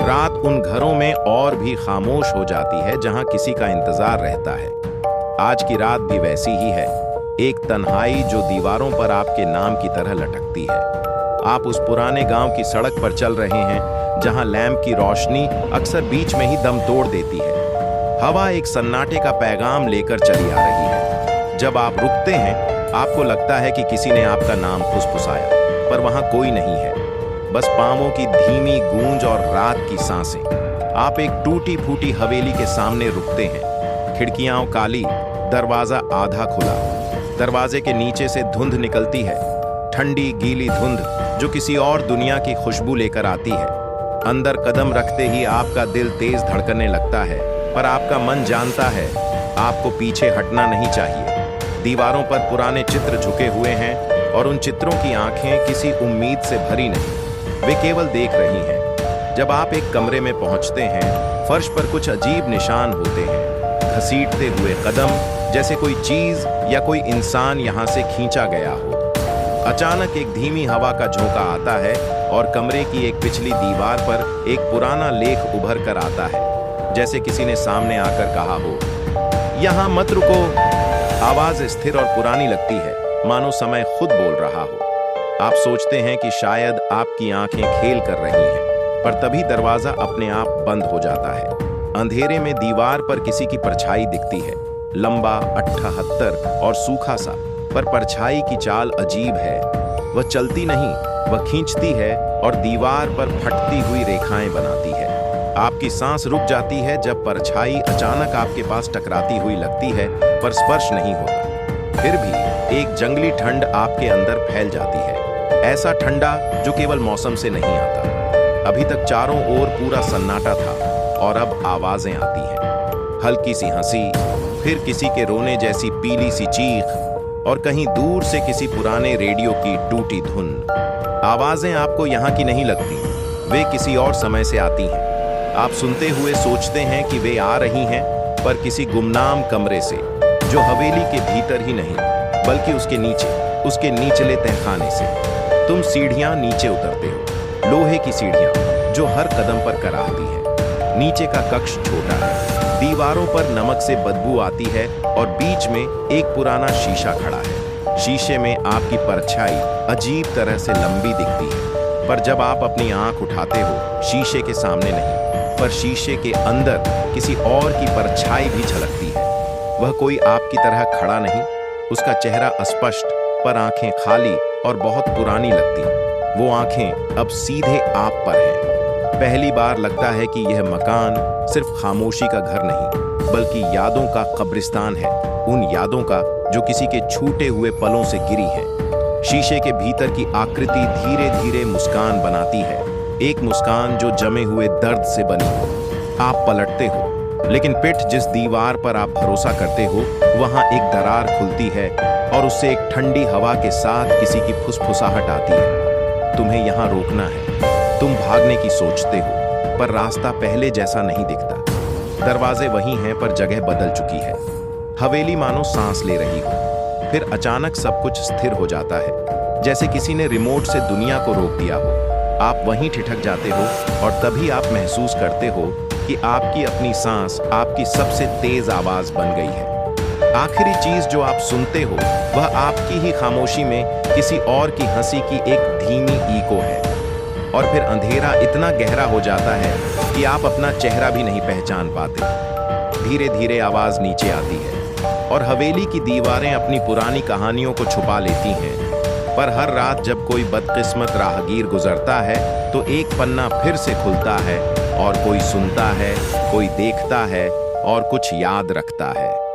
रात उन घरों में और भी खामोश हो जाती है जहां किसी का इंतजार रहता है। आज की रात भी वैसी ही है, एक तन्हाई जो दीवारों पर आपके नाम की तरह लटकती है। आप उस पुराने गांव की सड़क पर चल रहे हैं जहां लैंप की रोशनी अक्सर बीच में ही दम तोड़ देती है। हवा एक सन्नाटे का पैगाम लेकर चली आ रही है। जब आप रुकते हैं, आपको लगता है कि किसी ने आपका नाम फुसफुसाया, पर वहां कोई नहीं है, बस पांवों की धीमी गूंज और रात की सांसें। आप एक टूटी फूटी हवेली के सामने रुकते हैं। खिड़कियां काली, दरवाजा आधा खुला। दरवाजे के नीचे से धुंध निकलती है, ठंडी गीली धुंध जो किसी और दुनिया की खुशबू लेकर आती है। अंदर कदम रखते ही आपका दिल तेज धड़कने लगता है, पर आपका मन जानता है आपको पीछे हटना नहीं चाहिए। दीवारों पर पुराने चित्र झुके हुए हैं और उन चित्रों की आंखें किसी उम्मीद से भरी नहीं, वे केवल देख रही हैं। जब आप एक कमरे में पहुंचते हैं, फर्श पर कुछ अजीब निशान होते हैं, घसीटते हुए कदम, जैसे कोई चीज या कोई इंसान यहां से खींचा गया हो। अचानक एक धीमी हवा का झोंका आता है और कमरे की एक पिछली दीवार पर एक पुराना लेख उभर कर आता है, जैसे किसी ने सामने आकर कहा हो, "यहां मत रुको।" आवाज स्थिर और पुरानी लगती है, मानो समय खुद बोल रहा हो। आप सोचते हैं कि शायद आपकी आंखें खेल कर रही हैं, पर तभी दरवाजा अपने आप बंद हो जाता है। अंधेरे में दीवार पर किसी की परछाई दिखती है, लंबा, 78 और सूखा सा, पर परछाई की चाल अजीब है। वह चलती नहीं, वह खींचती है और दीवार पर फटती हुई रेखाएं बनाती है। आपकी सांस रुक जाती है जब परछाई अचानक आपके पास टकराती हुई लगती है, पर स्पर्श नहीं होता। फिर भी एक जंगली ठंड आपके अंदर फैल जाती है, ऐसा ठंडा जो केवल मौसम से नहीं आता। अभी तक चारों ओर पूरा सन्नाटा था और अब आवाजें आती हैं, हल्की सी हंसी, फिर किसी के रोने जैसी पीली सी चीख, और कहीं दूर से किसी पुराने रेडियो की टूटी धुन। आवाजें आपको यहाँ की नहीं लगती, वे किसी और समय से आती हैं। आप सुनते हुए सोचते हैं कि वे आ रही हैं, पर किसी गुमनाम कमरे से, जो हवेली के भीतर ही नहीं बल्कि उसके नीचे, उसके निचले तहखाने से। तुम सीढ़ियां नीचे उतरते हो, लोहे की सीढ़ियां जो हर कदम पर कराहती हैं। नीचे का कक्ष छोटा है, दीवारों पर नमक से बदबू आती है और बीच में एक पुराना शीशा खड़ा है। शीशे में आपकी परछाई अजीब तरह से लंबी दिखती है, पर जब आप अपनी आंख उठाते हो, शीशे के सामने नहीं, पर शीशे के अंदर किसी और की परछाई भी झलकती है। वह कोई आपकी तरह खड़ा नहीं, उसका चेहरा अस्पष्ट, पर आंखें खाली और बहुत पुरानी लगती। वो आंखें अब सीधे आप पर हैं। पहली बार लगता है कि यह मकान सिर्फ खामोशी का घर नहीं, बल्कि यादों का कब्रिस्तान है, उन यादों का जो किसी के छूटे हुए पलों से गिरी हैं। शीशे के भीतर की आकृति धीरे धीरे मुस्कान बनाती है, एक मुस्कान जो जमे हुए दर्द से बनी हो। आप पलटते हो, लेकिन पिठ जिस दीवार पर आप भरोसा करते हो, वहां एक दरार खुलती है और उससे एक ठंडी हवा के साथ किसी की फुसफुसाहट आती है। तुम्हें यहां रोकना है, तुम भागने की सोचते हो, पर रास्ता पहले जैसा नहीं दिखता। दरवाजे वही हैं, पर जगह बदल चुकी है। हवेली मानो सांस ले रही हो। फिर अचानक सब कुछ स्थिर हो जाता है, जैसे किसी ने रिमोट से दुनिया को रोक दिया हो। आप वहीं ठिठक जाते हो और तभी आप महसूस करते हो कि आपकी अपनी सांस आपकी सबसे तेज आवाज बन गई है। आखिरी चीज जो आप सुनते हो, वह आपकी ही खामोशी में किसी और की हंसी की एक धीमी ईको है। और फिर अंधेरा इतना गहरा हो जाता है कि आप अपना चेहरा भी नहीं पहचान पाते। धीरे धीरे आवाज नीचे आती है और हवेली की दीवारें अपनी पुरानी कहानियों को छुपा लेती हैं। पर हर रात जब कोई बदकिस्मत राहगीर गुजरता है, तो एक पन्ना फिर से खुलता है और कोई सुनता है, कोई देखता है और कुछ याद रखता है।